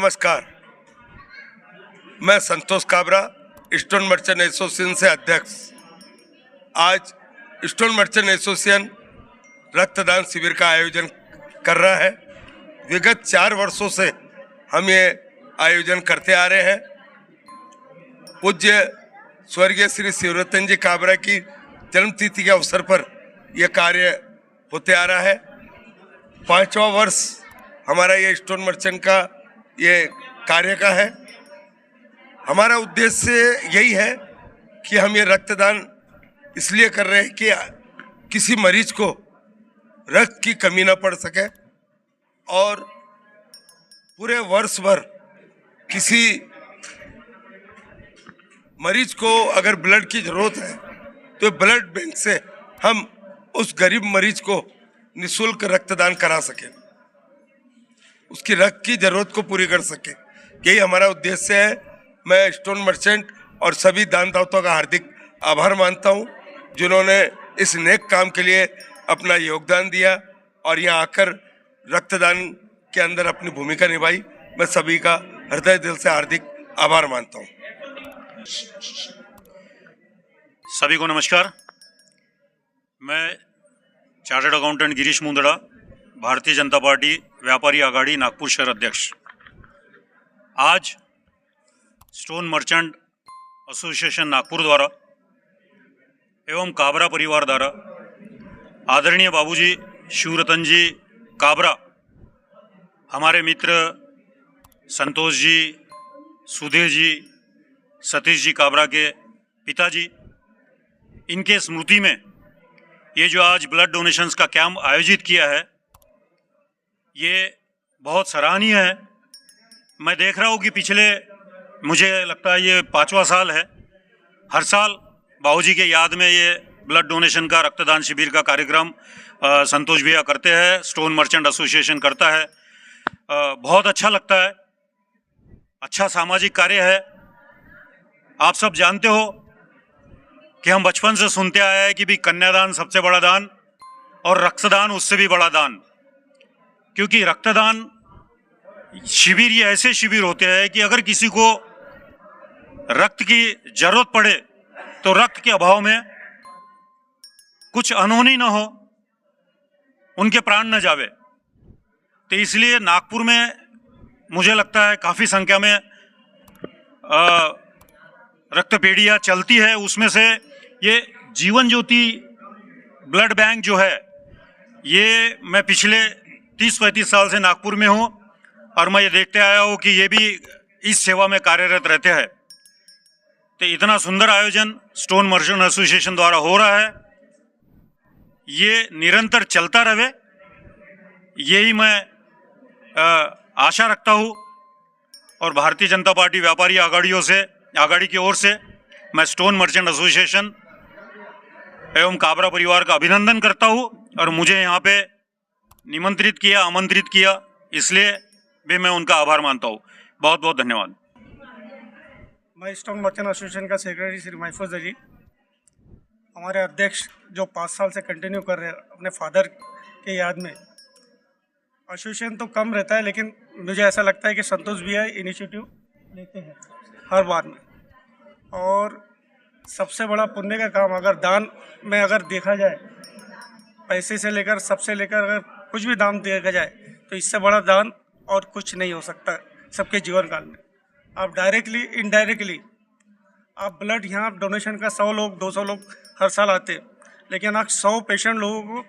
नमस्कार, मैं संतोष Kabra, stone merchant association से अध्यक्ष। आज स्टोन मर्चेंट एसोसिएशन रक्तदान शिविर का आयोजन कर रहा है। विगत 4 वर्षों से हम ये आयोजन करते आ रहे हैं। पूज्य स्वर्गीय श्री शिवरतन जी काबरा की जन्मतिथि के अवसर पर यह कार्य होते आ रहा है। 5वां वर्ष हमारा ये स्टोन मर्चेंट का ये कार्य का है। हमारा उद्देश्य यही है कि हम ये रक्तदान इसलिए कर रहे हैं कि किसी मरीज को रक्त की कमी न पड़ सके और पूरे वर्ष भर किसी मरीज को अगर ब्लड की जरूरत है तो ब्लड बैंक से हम उस गरीब मरीज को निःशुल्क रक्तदान करा सके, उसकी रक्त की जरूरत को पूरी कर सके। यही हमारा उद्देश्य है। मैं स्टोन मर्चेंट और सभी दानदाताओं का हार्दिक आभार मानता हूं जिन्होंने इस नेक काम के लिए अपना योगदान दिया और यहाँ आकर रक्तदान के अंदर अपनी भूमिका निभाई। मैं सभी का हृदय दिल से हार्दिक आभार मानता हूँ। सभी को नमस्कार। मैं chartered accountant Girish Mundra, Bharatiya Janata party व्यापारी आघाड़ी नागपुर शहर अध्यक्ष। आज स्टोन मर्चेंट एसोसिएशन नागपुर द्वारा एवं काबरा परिवार द्वारा आदरणीय बाबूजी शिवरतन जी काबरा, हमारे मित्र संतोष जी, सुधीर जी, सतीश जी काबरा के पिताजी, इनके स्मृति में ये जो आज ब्लड डोनेशंस का कैंप आयोजित किया है, ये बहुत सराहनीय है। मैं देख रहा हूँ कि पिछले, मुझे लगता है ये 5वां साल है, हर साल बाबूजी के याद में ये ब्लड डोनेशन का रक्तदान शिविर का कार्यक्रम संतोष भैया करते हैं, स्टोन मर्चेंट एसोसिएशन करता है। बहुत अच्छा लगता है, अच्छा सामाजिक कार्य है। आप सब जानते हो कि हम बचपन से सुनते आए हैं कि भी कन्यादान सबसे बड़ा दान और रक्तदान उससे भी बड़ा दान, क्योंकि रक्तदान शिविर ये ऐसे शिविर होते हैं कि अगर किसी को रक्त की जरूरत पड़े तो रक्त के अभाव में कुछ अनहोनी न हो, उनके प्राण न जावे। तो इसलिए नागपुर में मुझे लगता है काफ़ी संख्या में रक्तपेढ़ियाँ चलती है। उसमें से ये जीवन ज्योति ब्लड बैंक जो है, ये मैं पिछले 30-35 साल से नागपुर में हूँ और मैं ये देखते आया हूँ कि ये भी इस सेवा में कार्यरत रहते हैं। तो इतना सुंदर आयोजन स्टोन मर्चेंट एसोसिएशन द्वारा हो रहा है, ये निरंतर चलता रहे, यही मैं आशा रखता हूँ। और भारतीय जनता पार्टी व्यापारी आघाड़ी की ओर से मैं स्टोन मर्चेंट एसोसिएशन एवं काबरा परिवार का अभिनंदन करता हूँ और मुझे यहाँ पे आमंत्रित किया, इसलिए भी मैं उनका आभार मानता हूँ। बहुत बहुत धन्यवाद। मैं स्टोन मर्चेंट एसोसिएशन का सेक्रेटरी श्री महफूज जी, हमारे अध्यक्ष जो 5 साल से कंटिन्यू कर रहे हैं अपने फादर के याद में। एसोसिएशन तो कम रहता है, लेकिन मुझे ऐसा लगता है कि संतोष भैया इनिशिएटिव लेते हैं हर बार में। और सबसे बड़ा पुण्य का काम अगर दान में अगर देखा जाए, पैसे से लेकर सबसे लेकर अगर कुछ भी दान देखा जाए तो इससे बड़ा दान और कुछ नहीं हो सकता सबके जीवन काल में। आप डायरेक्टली इनडायरेक्टली आप ब्लड यहाँ डोनेशन का 100 लोग 200 लोग हर साल आते हैं, लेकिन आप 100 पेशेंट लोगों को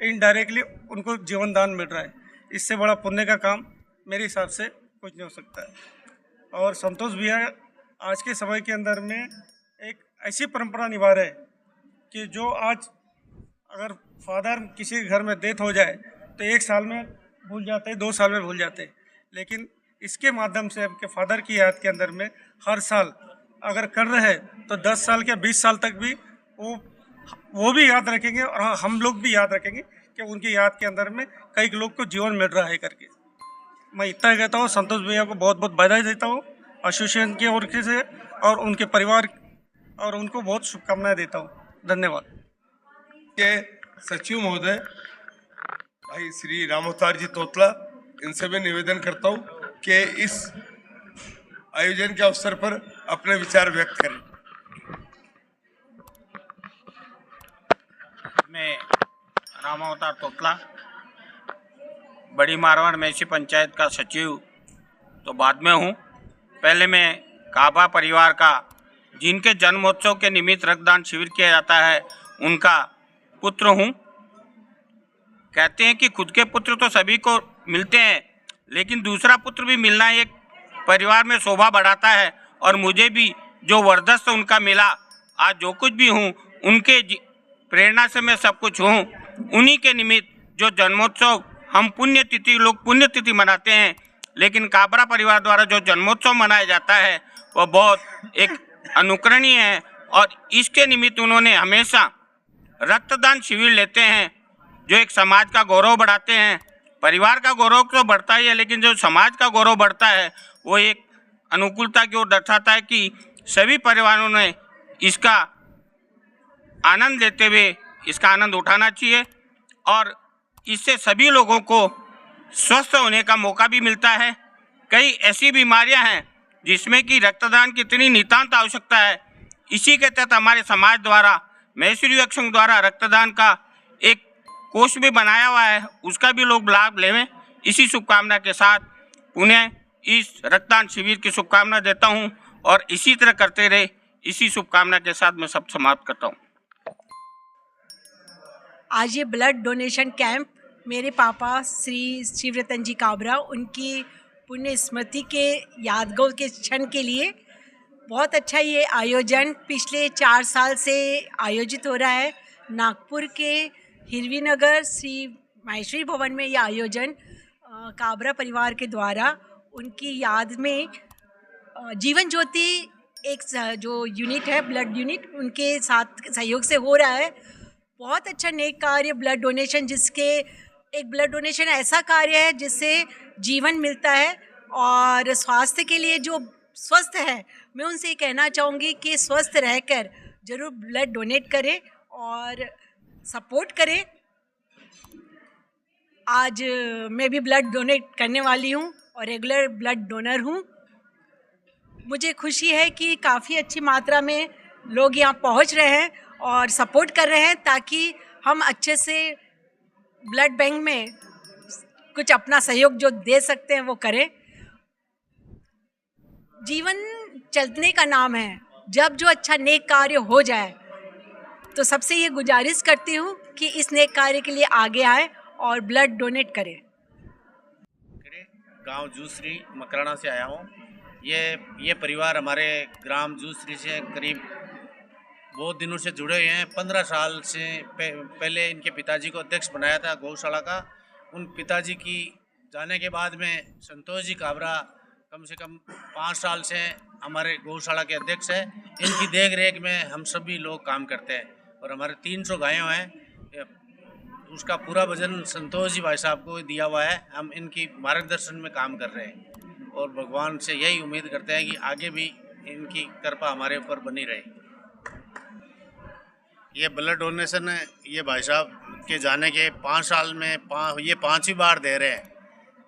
इनडायरेक्टली उनको जीवन दान मिल रहा है। इससे बड़ा पुण्य का काम मेरे हिसाब से कुछ नहीं हो सकता है। और संतोष भैया आज के समय के अंदर में एक ऐसी परंपरा निभा रहे कि जो आज अगर फादर किसी घर में डेथ हो जाए तो 1 साल में भूल जाते हैं, 2 साल में भूल जाते हैं, लेकिन इसके माध्यम से आपके फादर की याद के अंदर में हर साल अगर कर रहे हैं तो 10 साल के 20 साल तक भी वो भी याद रखेंगे और हम लोग भी याद रखेंगे कि उनकी याद के अंदर में कई लोग को जीवन मिल रहा है करके। मैं इतना कहता हूँ, संतोष भैया को बहुत बहुत बधाई देता हूँ एसोसिएशन की ओर से और उनके परिवार और उनको बहुत शुभकामनाएं देता हूँ। धन्यवाद। के सचिव महोदय भाई श्री राम अवतार जी तोतला, इनसे मैं निवेदन करता हूँ के इस आयोजन के अवसर पर अपने विचार व्यक्त करें। मैं राम अवतार तोतला, बड़ी मारवाड़ मैसी पंचायत का सचिव तो बाद में हूँ। पहले मैं काबा परिवार का, जिनके जन्मोत्सव के निमित्त रक्तदान शिविर किया जाता है, उनका पुत्र हूँ। कहते हैं कि खुद के पुत्र तो सभी को मिलते हैं, लेकिन दूसरा पुत्र भी मिलना एक परिवार में शोभा बढ़ाता है। और मुझे भी जो वरदस्त उनका मिला, आज जो कुछ भी हूँ उनके प्रेरणा से मैं सब कुछ हूँ। उन्हीं के निमित्त जो जन्मोत्सव हम पुण्यतिथि मनाते हैं, लेकिन काबरा परिवार द्वारा जो जन्मोत्सव मनाया जाता है वह बहुत एक अनुकरणीय है। और इसके निमित्त उन्होंने हमेशा रक्तदान शिविर लेते हैं, जो एक समाज का गौरव बढ़ाते हैं। परिवार का गौरव तो बढ़ता ही है, लेकिन जो समाज का गौरव बढ़ता है वो एक अनुकूलता की ओर दर्शाता है कि सभी परिवारों ने इसका आनंद लेते हुए इसका आनंद उठाना चाहिए। और इससे सभी लोगों को स्वस्थ होने का मौका भी मिलता है। कई ऐसी बीमारियां हैं जिसमें कि रक्तदान की इतनी नितांत आवश्यकता है। इसी के तहत हमारे समाज द्वारा, मैसूर युवक संघ द्वारा रक्तदान का एक कोष भी बनाया हुआ है, उसका भी लोग लाभ लेवें। इसी शुभकामना के साथ पुनः इस रक्तदान शिविर की शुभकामना देता हूं और इसी तरह करते रहे, इसी शुभकामना के साथ मैं सब समाप्त करता हूं। आज ये ब्लड डोनेशन कैंप मेरे पापा श्री शिवरतन जी काबरा, उनकी पुण्य स्मृति के यादगार के क्षण के लिए बहुत अच्छा ये आयोजन पिछले 4 साल से आयोजित हो रहा है। नागपुर के हिरवी नगर श्री माहेश्वरी भवन में ये आयोजन काबरा परिवार के द्वारा उनकी याद में जीवन ज्योति एक जो यूनिट है, ब्लड यूनिट, उनके साथ सहयोग से हो रहा है। बहुत अच्छा नेक कार्य ब्लड डोनेशन, जिसके एक ब्लड डोनेशन ऐसा कार्य है जिससे जीवन मिलता है। और स्वास्थ्य के लिए जो स्वस्थ है, मैं उनसे ये कहना चाहूँगी कि स्वस्थ रहकर ज़रूर ब्लड डोनेट करें और सपोर्ट करें। आज मैं भी ब्लड डोनेट करने वाली हूँ और रेगुलर ब्लड डोनर हूँ। मुझे खुशी है कि काफ़ी अच्छी मात्रा में लोग यहाँ पहुँच रहे हैं और सपोर्ट कर रहे हैं, ताकि हम अच्छे से ब्लड बैंक में कुछ अपना सहयोग जो दे सकते हैं वो करें। जीवन चलने का नाम है, जब जो अच्छा नेक कार्य हो जाए तो सबसे ये गुजारिश करती हूँ कि इस नेक कार्य के लिए आगे आए और ब्लड डोनेट करें। गांव जूसरी मकराना से आया हूँ। ये परिवार हमारे ग्राम जूसरी से करीब बहुत दिनों से जुड़े हुए हैं। 15 साल से पहले इनके पिताजी को अध्यक्ष बनाया था गौशाला का। उन पिताजी की जाने के बाद में संतोष जी काबरा कम से कम 5 साल से हमारे गौशाला के अध्यक्ष हैं। इनकी देख रेख में हम सभी लोग काम करते हैं और हमारे 300 गायों हैं। उसका पूरा वजन संतोष जी भाई साहब को दिया हुआ है। हम इनकी मार्गदर्शन में काम कर रहे हैं और भगवान से यही उम्मीद करते हैं कि आगे भी इनकी कृपा हमारे ऊपर बनी रहे। ये ब्लड डोनेशन ये भाई साहब के जाने के 5 साल में ये 5वीं बार दे रहे हैं।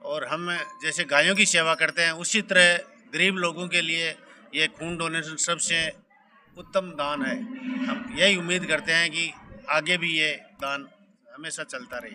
और हम जैसे गायों की सेवा करते हैं, उसी तरह गरीब लोगों के लिए ये खून डोनेशन सबसे उत्तम दान है। हम यही उम्मीद करते हैं कि आगे भी ये दान हमेशा चलता रहे।